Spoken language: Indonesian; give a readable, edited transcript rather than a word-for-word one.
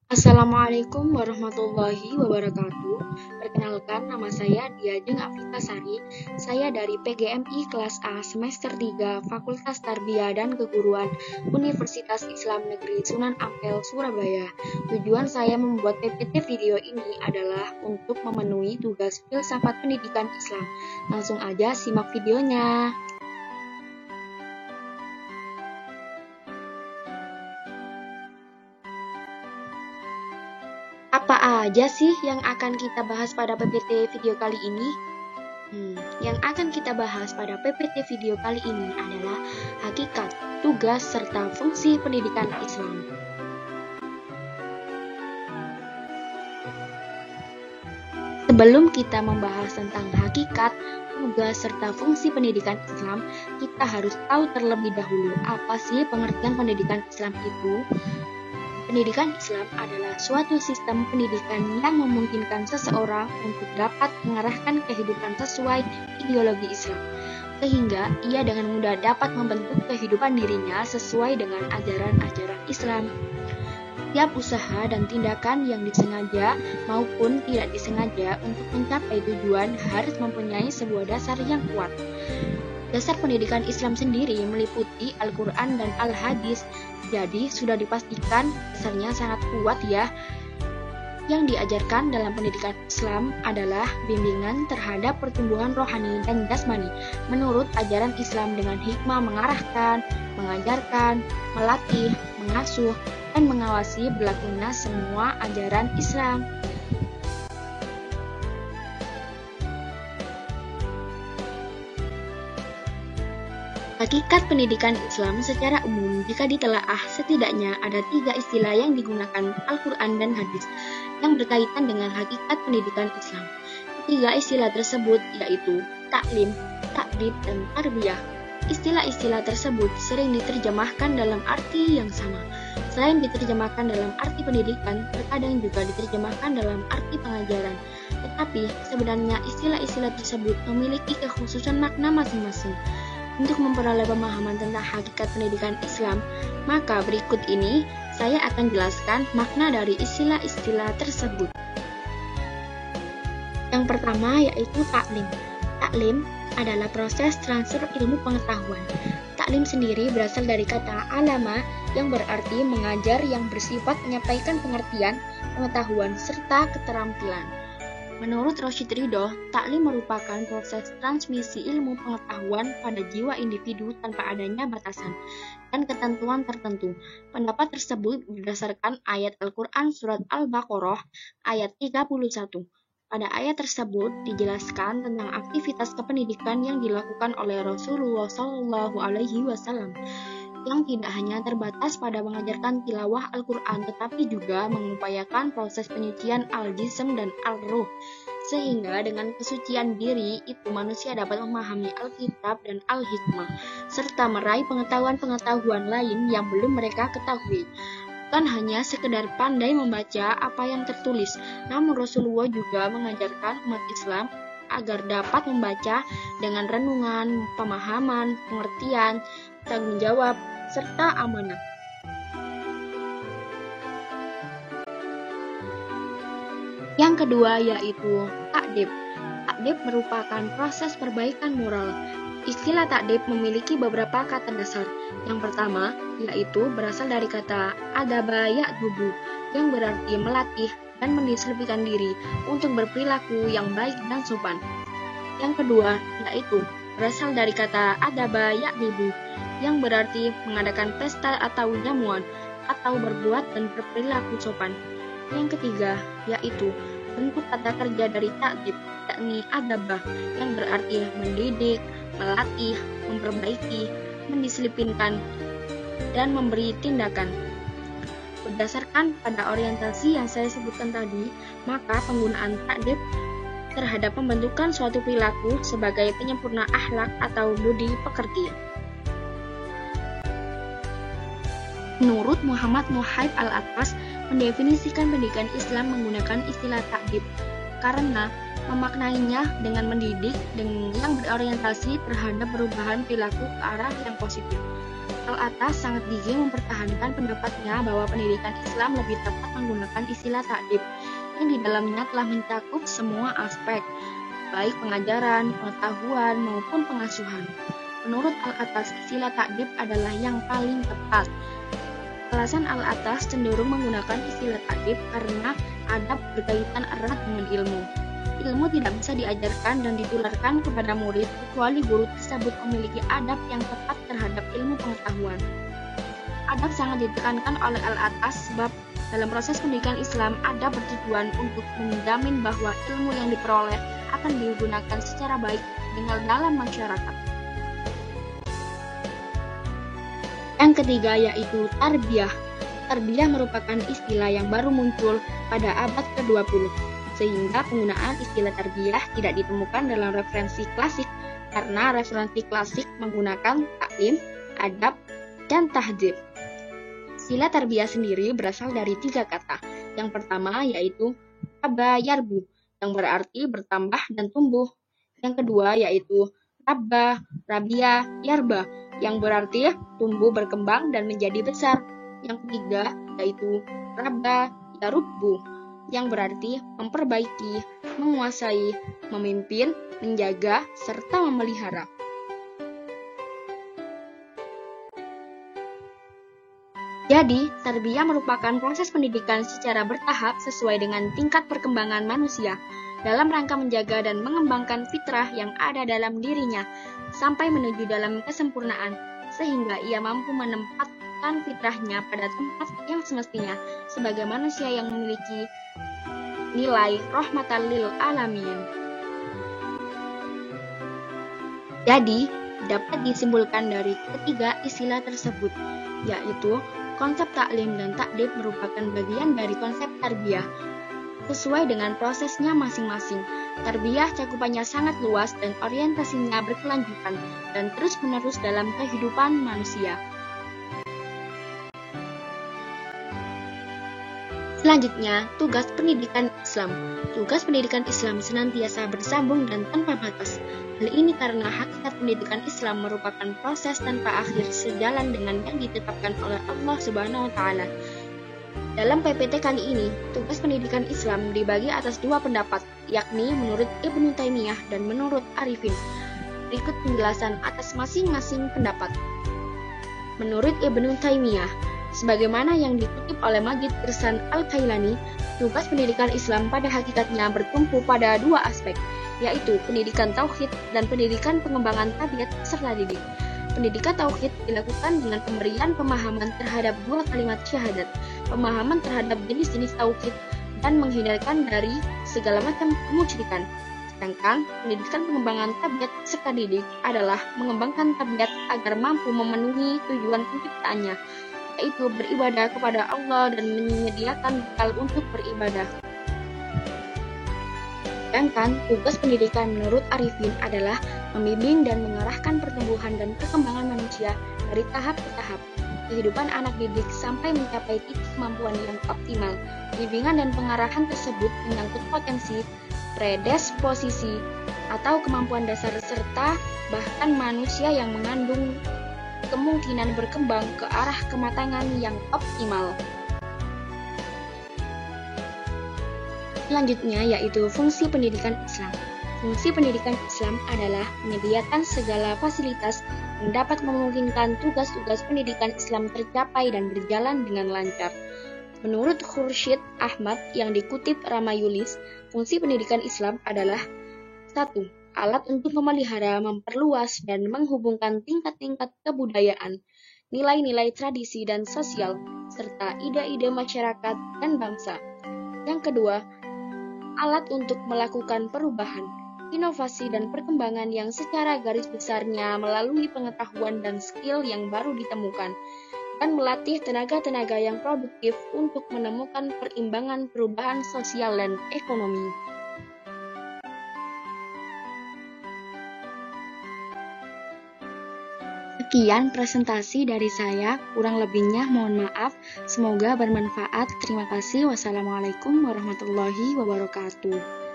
Assalamualaikum warahmatullahi wabarakatuh. Perkenalkan, nama saya Diajeng Afitasari. Saya dari PGMI kelas A semester 3 Fakultas Tarbiyah dan Keguruan Universitas Islam Negeri Sunan Ampel, Surabaya. Tujuan saya membuat PPT video ini adalah untuk memenuhi tugas filsafat pendidikan Islam. Langsung aja simak videonya. Apa aja sih yang akan kita bahas pada PPT video kali ini? Yang akan kita bahas pada PPT video kali ini adalah hakikat, tugas, serta fungsi pendidikan Islam. Sebelum kita membahas tentang hakikat, tugas, serta fungsi pendidikan Islam, kita harus tahu terlebih dahulu apa sih pengertian pendidikan Islam itu. Pendidikan Islam adalah suatu sistem pendidikan yang memungkinkan seseorang untuk dapat mengarahkan kehidupan sesuai ideologi Islam, sehingga ia dengan mudah dapat membentuk kehidupan dirinya sesuai dengan ajaran-ajaran Islam. Setiap usaha dan tindakan yang disengaja maupun tidak disengaja untuk mencapai tujuan harus mempunyai sebuah dasar yang kuat. Dasar pendidikan Islam sendiri meliputi Al-Quran dan Al-Hadis, jadi sudah dipastikan dasarnya sangat kuat ya. Yang diajarkan dalam pendidikan Islam adalah bimbingan terhadap pertumbuhan rohani dan jasmani menurut ajaran Islam dengan hikmah mengarahkan, mengajarkan, melatih, mengasuh, dan mengawasi berlakunya semua ajaran Islam. Hakikat pendidikan Islam secara umum jika ditelaah setidaknya ada 3 istilah yang digunakan Al-Quran dan Hadis yang berkaitan dengan hakikat pendidikan Islam. Ketiga istilah tersebut yaitu taklim, takdib, dan tarbiyah. Istilah-istilah tersebut sering diterjemahkan dalam arti yang sama. Selain diterjemahkan dalam arti pendidikan, terkadang juga diterjemahkan dalam arti pengajaran. Tetapi sebenarnya istilah-istilah tersebut memiliki kekhususan makna masing-masing. Untuk memperoleh pemahaman tentang hakikat pendidikan Islam, maka berikut ini saya akan jelaskan makna dari istilah-istilah tersebut. Yang pertama yaitu taklim. Taklim adalah proses transfer ilmu pengetahuan. Taklim sendiri berasal dari kata alama yang berarti mengajar yang bersifat menyampaikan pengertian, pengetahuan, serta keterampilan. Menurut Roshid Ridho, taklim merupakan proses transmisi ilmu pengetahuan pada jiwa individu tanpa adanya batasan dan ketentuan tertentu. Pendapat tersebut berdasarkan ayat Al-Quran Surat Al-Baqarah ayat 31. Pada ayat tersebut dijelaskan tentang aktivitas kependidikan yang dilakukan oleh Rasulullah SAW, yang tidak hanya terbatas pada mengajarkan tilawah Al-Quran, tetapi juga mengupayakan proses penyucian al-jism dan al-ruh, sehingga dengan kesucian diri itu manusia dapat memahami Alkitab dan Al-Hikmah, serta meraih pengetahuan-pengetahuan lain yang belum mereka ketahui. Bukan hanya sekedar pandai membaca apa yang tertulis, namun Rasulullah juga mengajarkan umat Islam agar dapat membaca dengan renungan, pemahaman, pengertian, tanggung jawab, serta amanah. Yang kedua yaitu takdib. Takdib merupakan proses perbaikan moral. Istilah takdib memiliki beberapa kata dasar. Yang pertama yaitu berasal dari kata adaba ya'dubu yang berarti melatih dan mendisiplinkan diri untuk berperilaku yang baik dan sopan. Yang kedua yaitu berasal dari kata adaba ya'dibu yang berarti mengadakan pesta atau jamuan atau berbuat dan berperilaku sopan. Yang ketiga yaitu bentuk kata kerja dari takdib, yakni adabah yang berarti mendidik, melatih, memperbaiki, mendisiplinkan, dan memberi tindakan. Berdasarkan pada orientasi yang saya sebutkan tadi, maka penggunaan takdib terhadap pembentukan suatu perilaku sebagai penyempurna akhlak atau budi pekerti. Menurut Muhammad Nuhaib Al-Attas, mendefinisikan pendidikan Islam menggunakan istilah takdib karena memaknainya dengan mendidik yang berorientasi terhadap perubahan perilaku ke arah yang positif. Al-Attas sangat gigih mempertahankan pendapatnya bahwa pendidikan Islam lebih tepat menggunakan istilah ta'dib yang di dalamnya telah mencakup semua aspek, baik pengajaran, pengetahuan, maupun pengasuhan. Menurut Al-Attas, istilah ta'dib adalah yang paling tepat. Alasan Al-Attas cenderung menggunakan istilah ta'dib karena adab berkaitan erat dengan ilmu. Ilmu tidak bisa diajarkan dan ditularkan kepada murid kecuali guru tersebut memiliki adab yang tepat terhadap ilmu pengetahuan. Adab sangat ditekankan oleh Al-Attas sebab dalam proses pendidikan Islam, adab bertujuan untuk menjamin bahwa ilmu yang diperoleh akan digunakan secara baik dikenal dalam masyarakat. Yang ketiga yaitu tarbiyah. Tarbiyah merupakan istilah yang baru muncul pada abad ke-20, sehingga penggunaan istilah tarbiyah tidak ditemukan dalam referensi klasik karena referensi klasik menggunakan taklim, adab, dan tahdzib. Istilah tarbiyah sendiri berasal dari 3 kata. Yang pertama yaitu rabba yarbu, yang berarti bertambah dan tumbuh. Yang kedua yaitu rabba, rabia, yarba, yang berarti tumbuh, berkembang, dan menjadi besar. Yang ketiga yaitu rabba yarubbu, yang berarti memperbaiki, menguasai, memimpin, menjaga, serta memelihara. Jadi, tarbiyah merupakan proses pendidikan secara bertahap sesuai dengan tingkat perkembangan manusia dalam rangka menjaga dan mengembangkan fitrah yang ada dalam dirinya sampai menuju dalam kesempurnaan, sehingga ia mampu menempatkan fitrahnya pada tempat yang semestinya sebagai manusia yang memiliki nilai rahmatan lil alamin. Jadi, dapat disimpulkan dari ketiga istilah tersebut, yaitu konsep taklim dan takdib merupakan bagian dari konsep tarbiyah, sesuai dengan prosesnya masing-masing. Tarbiyah cakupannya sangat luas dan orientasinya berkelanjutan dan terus-menerus dalam kehidupan manusia. Selanjutnya, tugas pendidikan Islam. Tugas pendidikan Islam senantiasa bersambung dan tanpa batas. Hal ini karena hakikat pendidikan Islam merupakan proses tanpa akhir sejalan dengan yang ditetapkan oleh Allah Subhanahu wa Ta'ala. Dalam PPT kali ini, tugas pendidikan Islam dibagi atas 2 pendapat, yakni menurut Ibnu Taimiyah dan menurut Arifin. Berikut penjelasan atas masing-masing pendapat. Menurut Ibnu Taimiyah, sebagaimana yang dikutip oleh Majid Irsan Al-Kailani, tugas pendidikan Islam pada hakikatnya bertumpu pada 2 aspek, yaitu pendidikan tauhid dan pendidikan pengembangan tabiat peserta didik. Pendidikan tauhid dilakukan dengan pemberian pemahaman terhadap 2 kalimat syahadat, pemahaman terhadap jenis-jenis tauhid, dan menghindarkan dari segala macam kemusyrikan. Sedangkan pendidikan pengembangan tabiat peserta didik adalah mengembangkan tabiat agar mampu memenuhi tujuan penciptaannya, yaitu beribadah kepada Allah dan menyediakan bekal untuk beribadah. Sedangkan tugas pendidikan menurut Arifin adalah membimbing dan mengarahkan pertumbuhan dan perkembangan manusia dari tahap ke tahap kehidupan anak didik sampai mencapai titik kemampuan yang optimal. Bimbingan dan pengarahan tersebut menyangkut potensi, predisposisi, atau kemampuan dasar serta bahkan manusia yang mengandung kemungkinan berkembang ke arah kematangan yang optimal. Selanjutnya yaitu fungsi pendidikan Islam. Fungsi pendidikan Islam adalah menyediakan segala fasilitas yang dapat memungkinkan tugas-tugas pendidikan Islam tercapai dan berjalan dengan lancar. Menurut Khursyid Ahmad yang dikutip Ramayulis, fungsi pendidikan Islam adalah 1. Alat untuk memelihara, memperluas, dan menghubungkan tingkat-tingkat kebudayaan, nilai-nilai tradisi dan sosial, serta ide-ide masyarakat dan bangsa. Yang kedua, alat untuk melakukan perubahan, inovasi, dan perkembangan yang secara garis besarnya melalui pengetahuan dan skill yang baru ditemukan, dan melatih tenaga-tenaga yang produktif untuk menemukan perimbangan perubahan sosial dan ekonomi. Sekian presentasi dari saya, kurang lebihnya mohon maaf, semoga bermanfaat. Terima kasih. Wassalamualaikum warahmatullahi wabarakatuh.